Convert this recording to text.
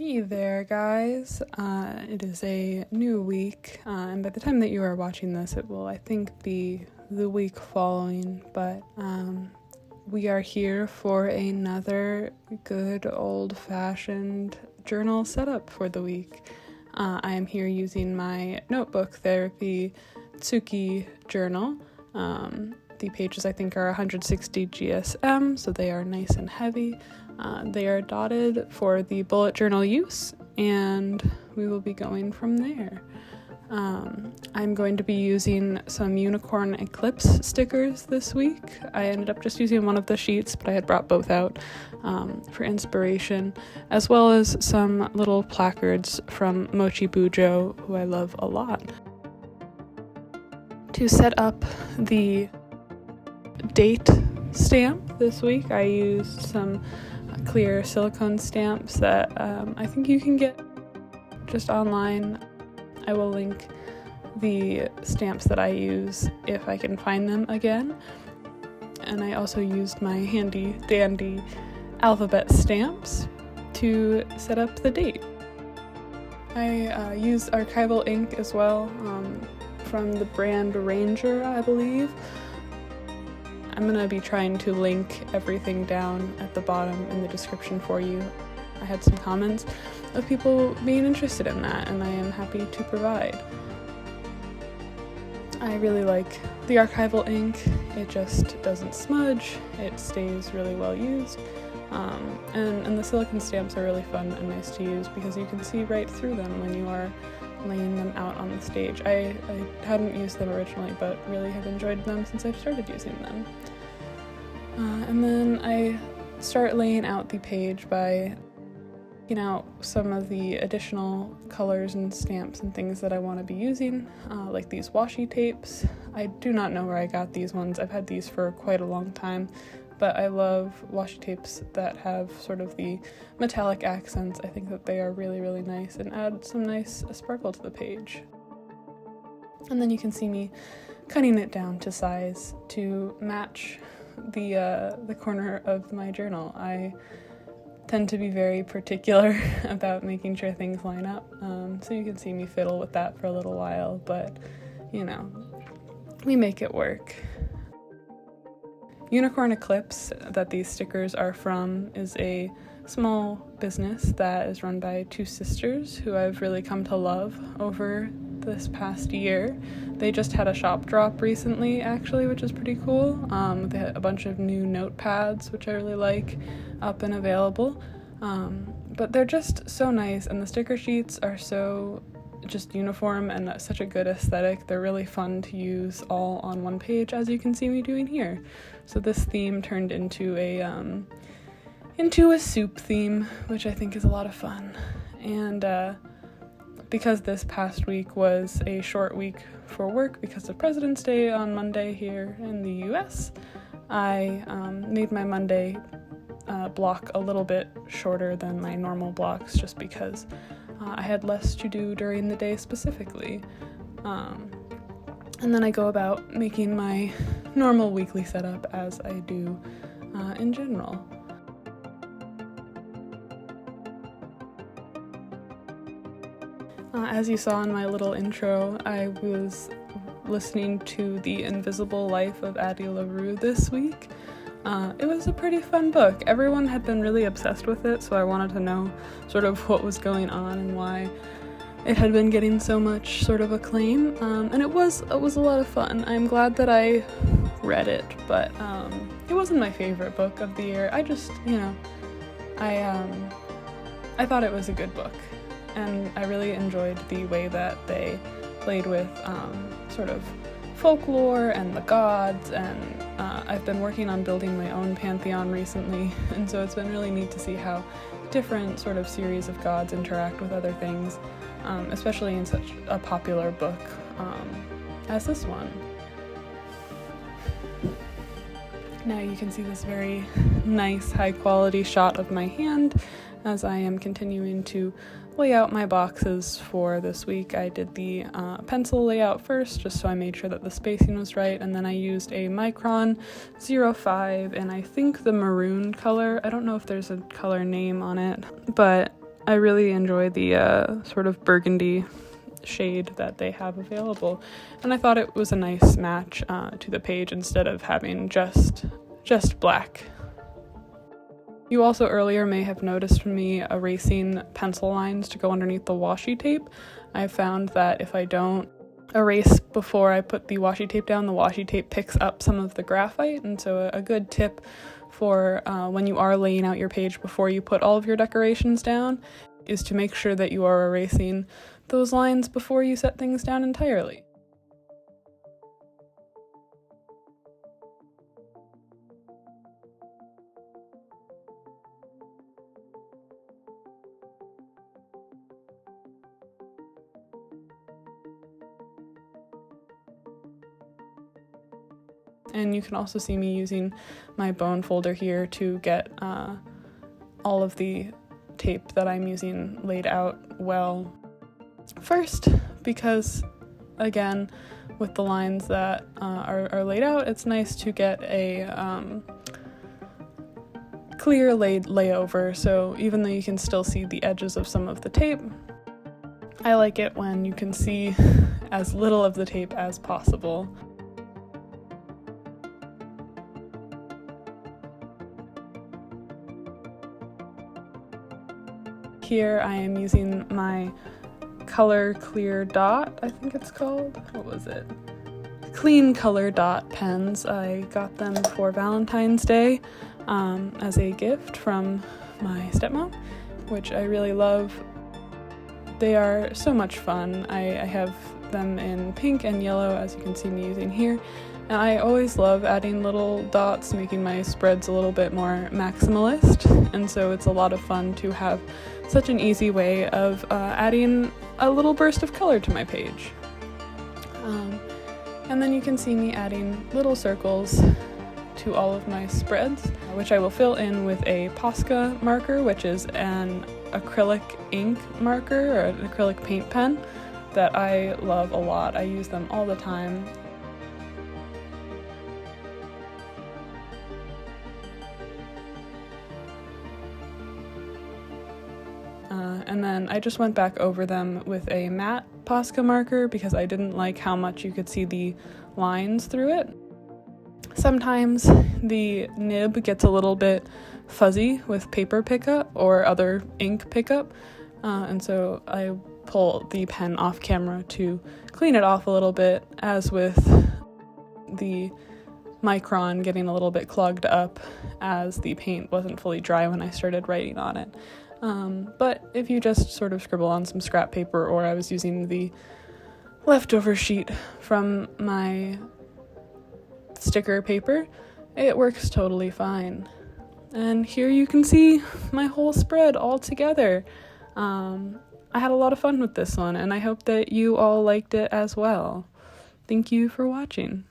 Hey there, guys. It is a new week, and by the time that you are watching this, it will, I think, be the week following, but we are here for another good old-fashioned journal setup for the week. I am here using my notebook therapy Tsuki journal. The pages, I think, are 160 GSM, so they are nice and heavy. They are dotted for the bullet journal use, and we will be going from there. I'm going to be using some unicorn eclipse stickers this week. I ended up just using one of the sheets, but I had brought both out for inspiration, as well as some little placards from Mochi Bujo, who I love a lot. To set up the date stamp this week, I used some clear silicone stamps that I think you can get just online. I will link the stamps that I use if I can find them again. And I also used my handy dandy alphabet stamps to set up the date. I used archival ink as well from the brand Ranger, I believe. I'm going to be trying to link everything down at the bottom in the description for you. I had some comments of people being interested in that, and I am happy to provide. I really like the archival ink. It just doesn't smudge. It stays really well used. And the silicone stamps are really fun and nice to use because you can see right through them when you are laying them out on the stage. I hadn't used them originally, but really have enjoyed them since I've started using them. And then I start laying out the page by picking out some of the additional colors and stamps and things that I want to be using, like these washi tapes. I do not know where I got these ones. I've had these for quite a long time, but I love washi tapes that have sort of the metallic accents. I think that they are really, really nice and add some nice sparkle to the page. And then you can see me cutting it down to size to match the corner of my journal. I tend to be very particular about making sure things line up, so you can see me fiddle with that for a little while, but you know, we make it work. Unicorn Eclipse, that these stickers are from, is a small business that is run by two sisters who I've really come to love over this past year. They just had a shop drop recently, actually, which is pretty cool. They had a bunch of new notepads, which I really like, up and available. But they're just so nice, and the sticker sheets are so just uniform and such a good aesthetic. They're really fun to use all on one page, as you can see me doing here. So this theme turned into a soup theme, which I think is a lot of fun. And because this past week was a short week for work because of President's Day on Monday here in the US, I made my Monday block a little bit shorter than my normal blocks just because I had less to do during the day specifically. And then I go about making my normal weekly setup as I do in general. As you saw in my little intro, I was listening to The Invisible Life of Addie LaRue this week. It was a pretty fun book. Everyone had been really obsessed with it, so I wanted to know sort of what was going on and why it had been getting so much sort of acclaim. And it was a lot of fun. I'm glad that I read it, but it wasn't my favorite book of the year. I just, I thought it was a good book. And I really enjoyed the way that they played with sort of folklore and the gods, and I've been working on building my own pantheon recently, and so it's been really neat to see how different sort of series of gods interact with other things, especially in such a popular book as this one. Now you can see this very nice high quality shot of my hand as I am continuing to lay out my boxes for this week. I did the pencil layout first, just so I made sure that the spacing was right, and then I used a Micron 05 and I think the maroon color. I don't know if there's a color name on it, but I really enjoy the sort of burgundy shade that they have available, and I thought it was a nice match to the page instead of having just black. You also earlier may have noticed me erasing pencil lines to go underneath the washi tape. I found that if I don't erase before I put the washi tape down, the washi tape picks up some of the graphite, and so a good tip for when you are laying out your page before you put all of your decorations down is to make sure that you are erasing those lines before you set things down entirely. And you can also see me using my bone folder here to get all of the tape that I'm using laid out well. First, because again, with the lines that are laid out, it's nice to get a clear layover, so even though you can still see the edges of some of the tape, I like it when you can see as little of the tape as possible. Here I am using my color clear dot, I think it's called. What was it? Clean color dot pens. I got them for Valentine's Day as a gift from my stepmom, which I really love. They are so much fun. I have them in pink and yellow, as you can see me using here. And I always love adding little dots, making my spreads a little bit more maximalist, and so it's a lot of fun to have such an easy way of adding a little burst of color to my page. And then you can see me adding little circles to all of my spreads, which I will fill in with a Posca marker, which is an acrylic ink marker or an acrylic paint pen that I love a lot. I use them all the time. And then I just went back over them with a matte Posca marker because I didn't like how much you could see the lines through it. Sometimes the nib gets a little bit fuzzy with paper pickup or other ink pickup, and so I pull the pen off camera to clean it off a little bit, as with the micron getting a little bit clogged up as the paint wasn't fully dry when I started writing on it. But if you just sort of scribble on some scrap paper, or I was using the leftover sheet from my sticker paper, it works totally fine. And here you can see my whole spread all together. I had a lot of fun with this one, and I hope that you all liked it as well. Thank you for watching.